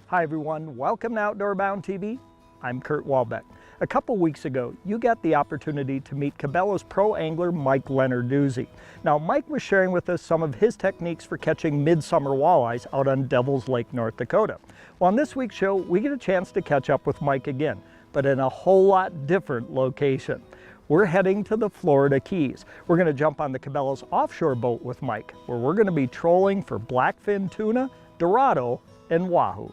Hi everyone, welcome to Outdoor Bound TV. I'm Kurt Walbeck. A couple weeks ago, you got the opportunity to meet Cabela's pro angler, Mike Lenarduzzi. Now, Mike was sharing with us some of his techniques for catching midsummer walleyes out on Devil's Lake, North Dakota. Well, on this week's show, we get a chance to catch up with Mike again, but in a whole lot different location. We're heading to the Florida Keys. We're going to jump on the Cabela's offshore boat with Mike, where we're going to be trolling for Black Fin Tuna, Dorado and Wahoo.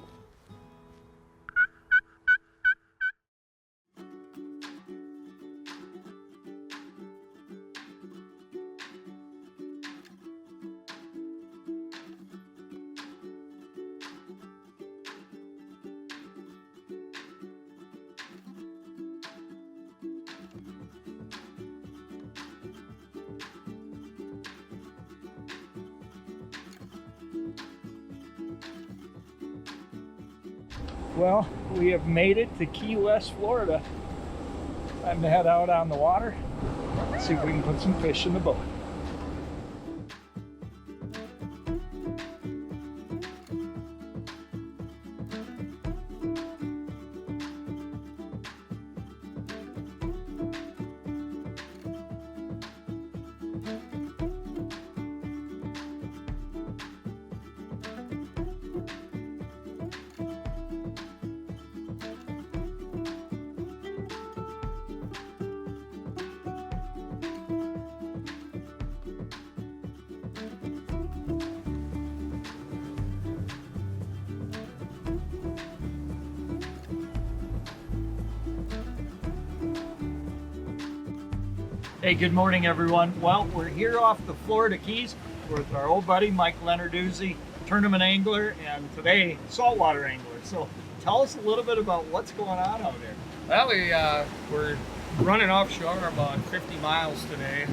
Well, we have made it to Key West, Florida. Time to head out on the water, see if we can put some fish in the boat. Hey, good morning everyone. Well, we're here off the Florida Keys with our old buddy Mike Lenarduzzi, tournament angler, and today saltwater angler. So tell us a little bit about what's going on out there. Well, we're running offshore about 50 miles today.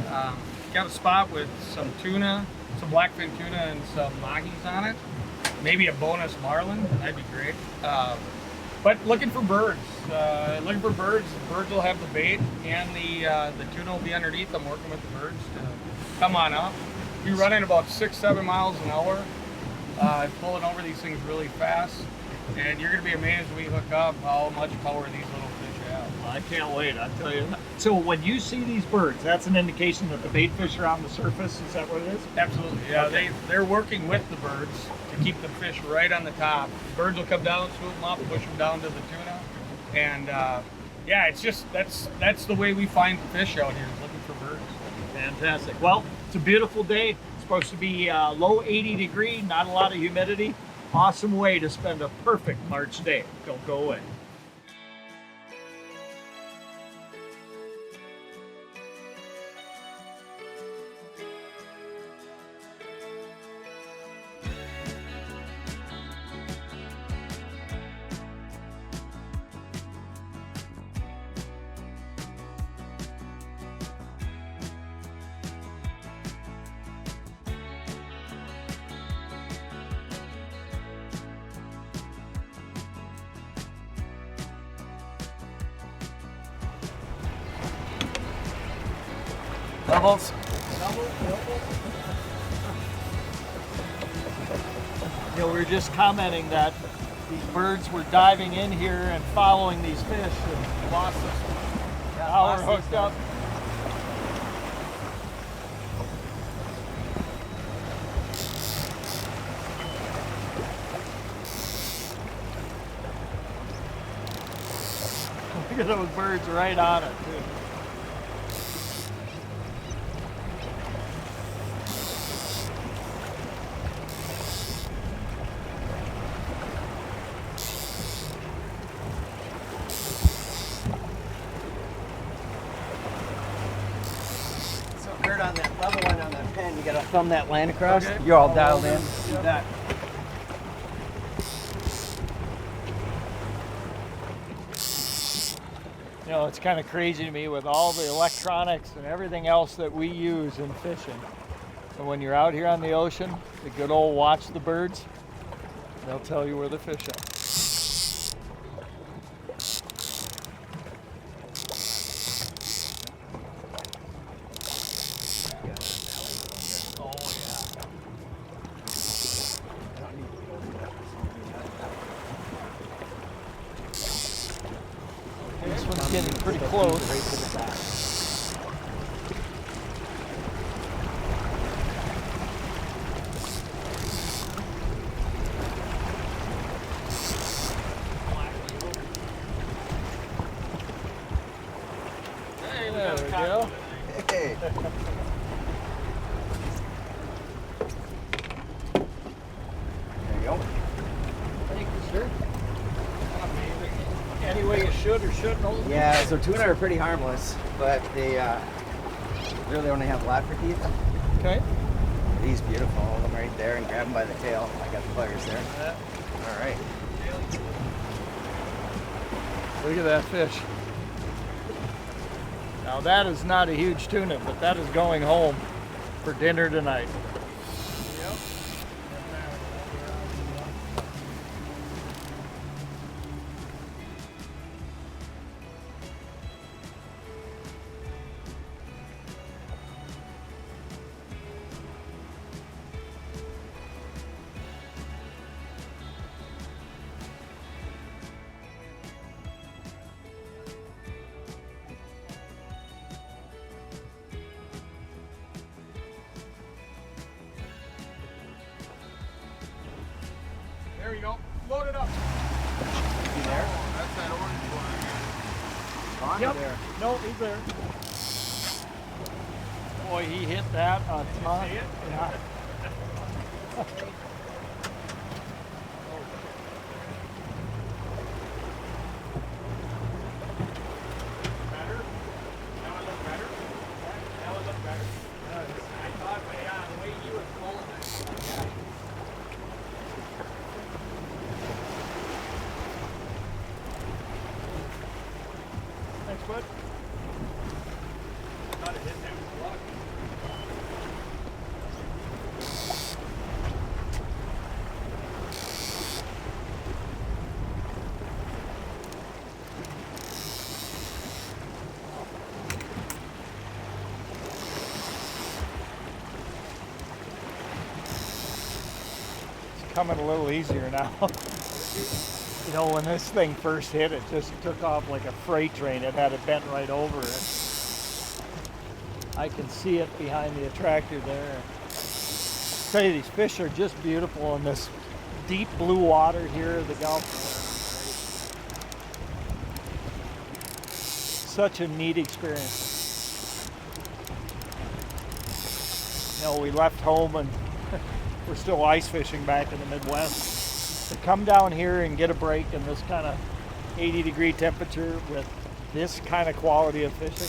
Got a spot with some tuna, some black fin tuna and some mahis on it. Maybe a bonus marlin, that'd be great. But looking for birds. Birds will have the bait, and the tuna will be underneath. I'm working with the birds to come on up. We're running about 6-7 miles an hour, pulling over these things really fast, and you're going to be amazed when we hook up how much power these little fish have. I can't wait, I'll tell you. So when you see these birds, that's an indication that the bait fish are on the surface, is that what it is? Absolutely, yeah. Okay. They're working with the birds to keep the fish right on the top. The birds will come down, swoop them up, push them down to the tuna, and yeah, it's just that's the way we find fish out here, is looking for birds. Fantastic. Well, it's a beautiful day. It's supposed to be low 80 degree, not a lot of humidity. Awesome way to spend a perfect March day. Don't go away. Doubles. You know, we were just commenting that these birds were diving in here and following these fish and lost us. Now we're hooked up. Look at those birds right on it, too. On that level one on that pen, you gotta thumb that line across. Okay. You're all dialed in. Yep. That. You know, it's kind of crazy to me with all the electronics and everything else that we use in fishing. And when you're out here on the ocean, the good old watch the birds, they'll tell you where the fish are. getting pretty close. Right to the back. Hey, There we go. Hey. There you go. Thank you, sir. Any way you should or shouldn't hold them? Yeah, so tuna are pretty harmless, but they really only have ladder teeth. Okay. He's beautiful. Hold him right there and grab him by the tail. I got the pliers there. All right. Look at that fish. Now that is not a huge tuna, but that is going home for dinner tonight. There you go. Load it up. You there? That's that orange one. On Yep. there. No, he's there. Boy, he hit that a ton. see it? Yeah. Better? Now it look better? Now it look better? I thought, but yeah, the way you were pulling it. Yeah. Thanks, bud. Thought it hit him with luck. It's coming a little easier now. You know, when this thing first hit, it just took off like a freight train. It had it bent right over it. I can see it behind the attractor there. Tell you, these fish are just beautiful in this deep blue water here of the Gulf. Such a neat experience. You know, we left home and we're still ice fishing back in the Midwest. To come down here and get a break in this kind of 80-degree temperature with this kind of quality of fishing,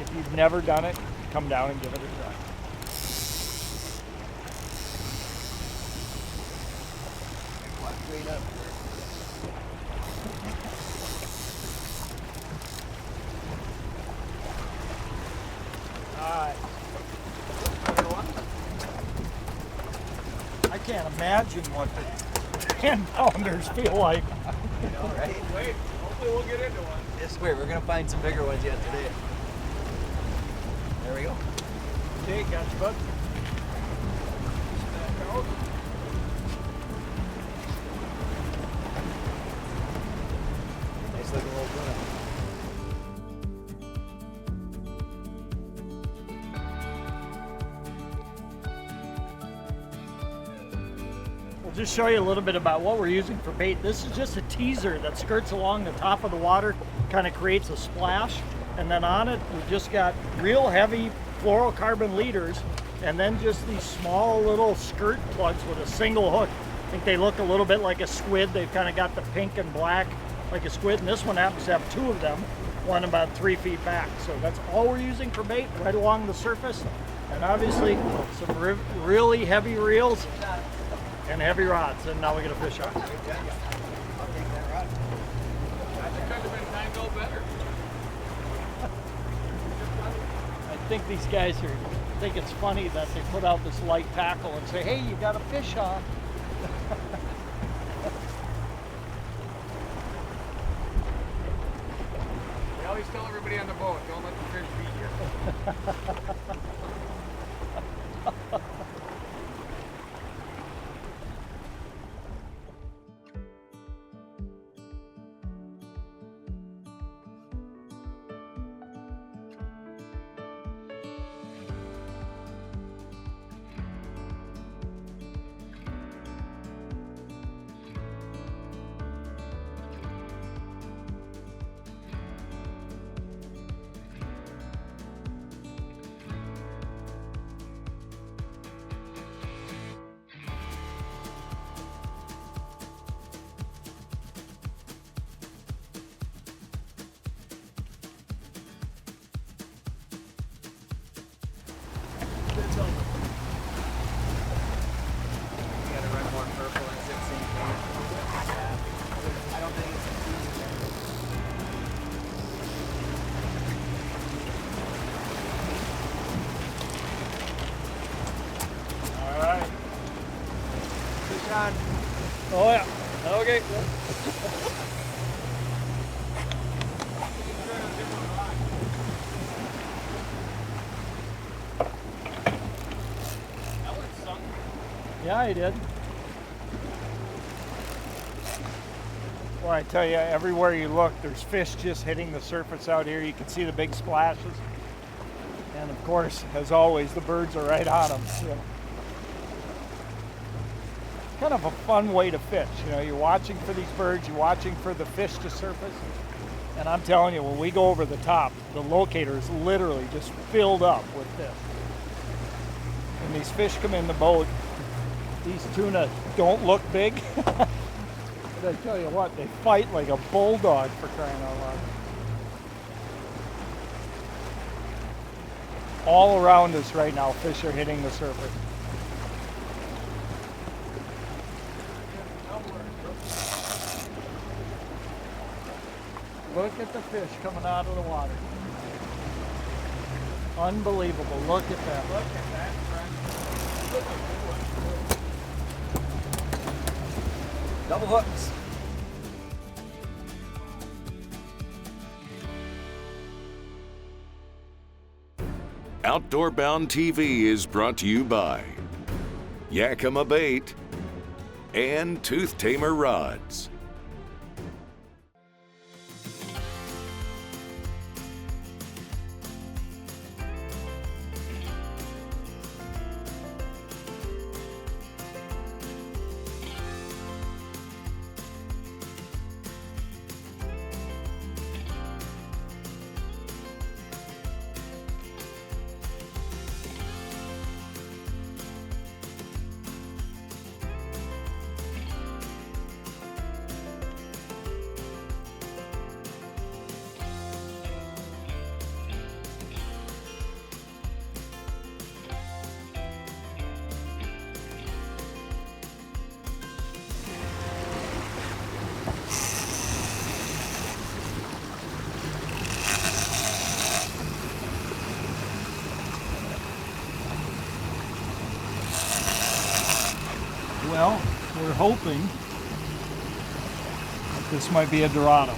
if you've never done it, come down and give it a try. Straight up. All right. I can't imagine what the 10-pounders feel like. All right. Wait, hopefully we'll get into one. Yes, wait. We're gonna find some bigger ones yet today. There we go. Okay, got you, bud. Nice looking little tuna. We'll just show you a little bit about what we're using for bait. This is just a teaser that skirts along the top of the water, kind of creates a splash, and then on it we've just got real heavy fluorocarbon leaders, and then just these small little skirt plugs with a single hook. I think they look a little bit like a squid. They've kind of got the pink and black like a squid, and this one happens to have two of them, one about 3 feet back. So that's all we're using for bait, right along the surface, and obviously some really heavy reels and heavy rods, and now we get a fish on. I'll take that rod. That could have been tangled better. I think these guys think it's funny that they put out this light tackle and say, hey, you got a fish on. We always tell everybody on the boat, don't let the fish beat you. gotta run more purple and zip same thing. I don't think it's All right. Fish on. Oh yeah. Okay. Yeah, he did. Well, I tell you, everywhere you look, there's fish just hitting the surface out here. You can see the big splashes. And of course, as always, the birds are right on them. You know. Kind of a fun way to fish. You know, you're watching for these birds, you're watching for the fish to surface. And I'm telling you, when we go over the top, the locator is literally just filled up with fish. When these fish come in the boat, these tuna don't look big. But I tell you what, they fight like a bulldog, for crying out loud. All around us right now, fish are hitting the surface. Look at the fish coming out of the water. Unbelievable. Look at that. Look at that, friend. Look at double hooks. Outdoor Bound TV is brought to you by Yakima Bait and Tooth Tamer Rods. Well, we're hoping that this might be a Dorado.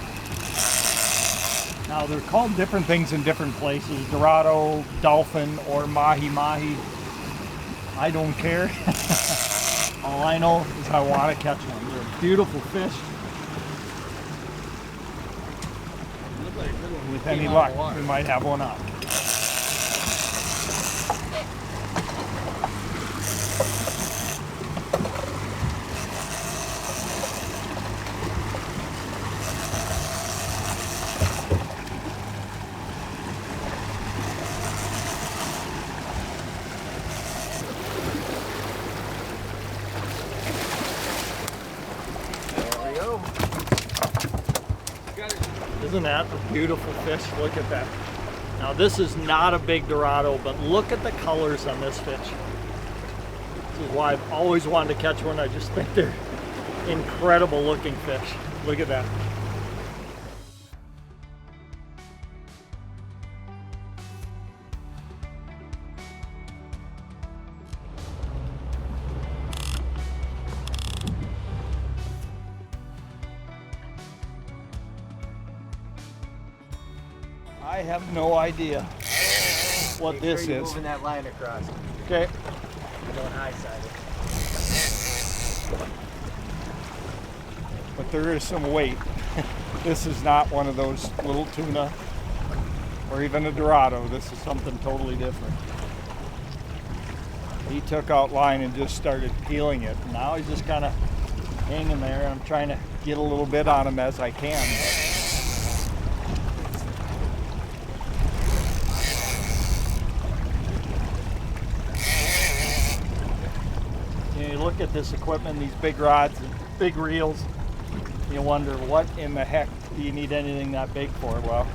Now, they're called different things in different places. Dorado, dolphin, or mahi-mahi. I don't care. All I know is I want to catch one. They're beautiful fish. With any luck, we might have one out. Isn't that a beautiful fish? Look at that. Now this is not a big Dorado, but look at the colors on this fish. This is why I've always wanted to catch one. I just think they're incredible looking fish. Look at that. I have no idea what Make this sure you're is. moving that line across. Okay. You're going high sided. But there is some weight. This is not one of those little tuna or even a Dorado. This is something totally different. He took out line and just started peeling it. Now he's just kind of hanging there. I'm trying to get a little bit on him as I can. You look at this equipment, these big rods and big reels, you wonder what in the heck do you need anything that big for? Well,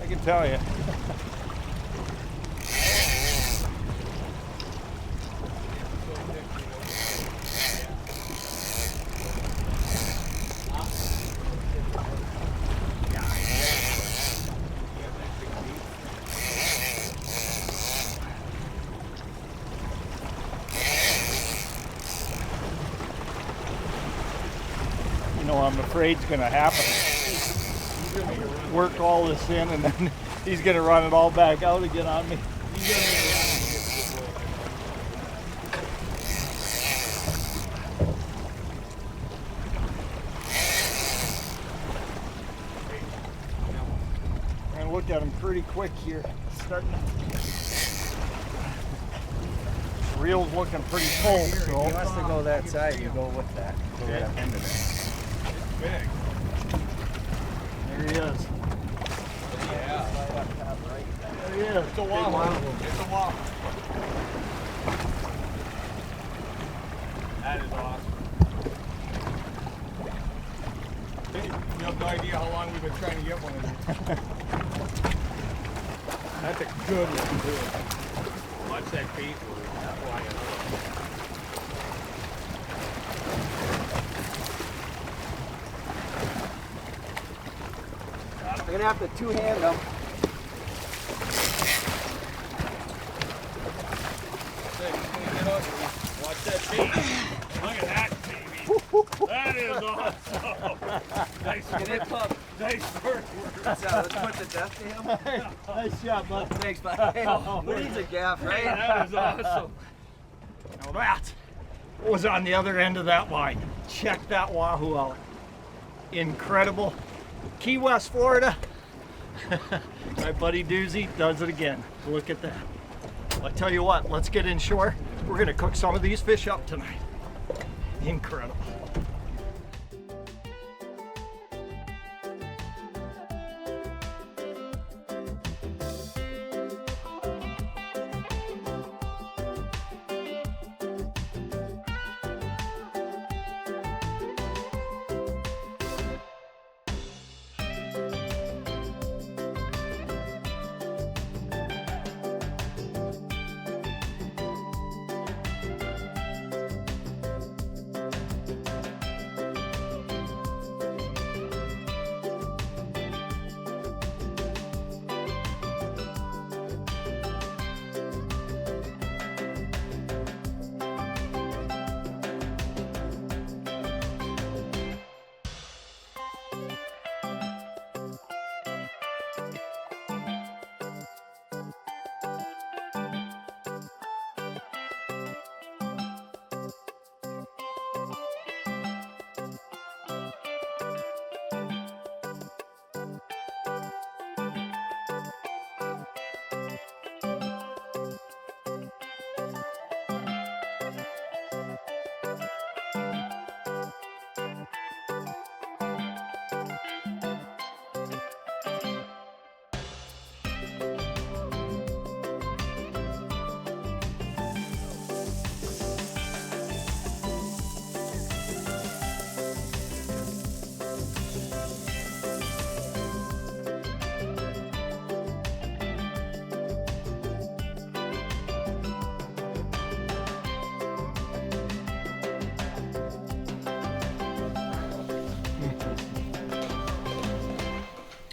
I can tell you. you know, I'm afraid is gonna happen. Work all this in and then he's gonna run it all back out again on me. And look at him pretty quick here. Starting to... Reel's looking pretty full. If he wants to go that side, you go with that. Go right up into there. Big. There he is. Yeah. There he is. It's a Wahoo. It's a Wahoo. That is awesome. You have no idea how long we've been trying to get one of these. That's a good one too. Watch that bait flying out. We're gonna have to two-hand them. Watch that bait. Look at that, baby. That is awesome. Nice work. Nice work. Let's put the death to him. Nice job, bud. Thanks, bud. Hey, who needs a gaff, right? That is awesome. Now that was on the other end of that line. Check that Wahoo out. Incredible. Key West, Florida. My buddy Doozy does it again. Look at that. I'll tell you what, let's get inshore. We're gonna cook some of these fish up tonight. Incredible.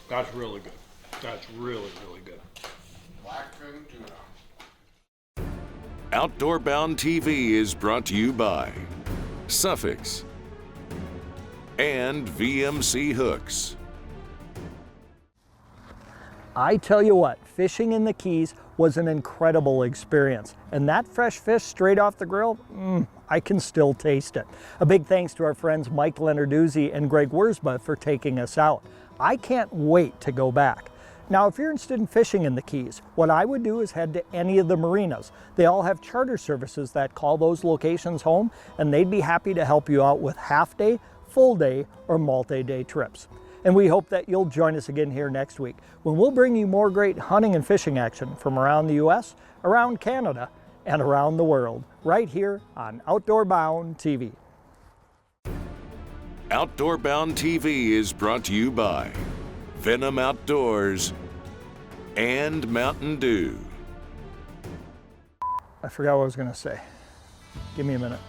That's really good. That's really, really good. Black Fin Tuna. Outdoor Bound TV is brought to you by Suffix and VMC Hooks. I tell you what, fishing in the Keys was an incredible experience. And that fresh fish straight off the grill, I can still taste it. A big thanks to our friends Mike Lenarduzzi and Greg Wurzba for taking us out. I can't wait to go back. Now, if you're interested in fishing in the Keys, what I would do is head to any of the marinas. They all have charter services that call those locations home, and they'd be happy to help you out with half-day, full-day, or multi-day trips. And we hope that you'll join us again here next week when we'll bring you more great hunting and fishing action from around the US, around Canada, and around the world, right here on Outdoor Bound TV. Outdoor Bound TV is brought to you by Venom Outdoors and Mountain Dew. I forgot what I was going to say. Give me a minute.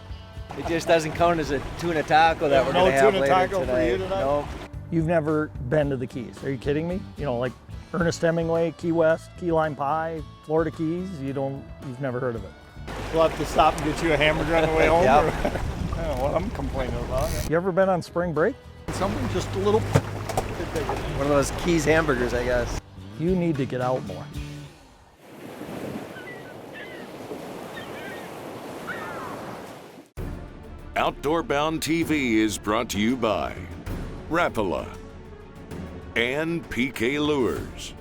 It just doesn't count as a tuna taco that we're No gonna have tuna later taco for tonight. you tonight? No. You've never been to the Keys. Are you kidding me? You know, like Ernest Hemingway, Key West, Key Lime Pie, Florida Keys, you've never heard of it. We'll have to stop and get you a hamburger on the way home. Yep. I don't know what I'm complaining about. You ever been on spring break? Something just a little bit bigger. One of those Keys hamburgers, I guess. You need to get out more. Outdoor Bound TV is brought to you by Rapala and PK Lures.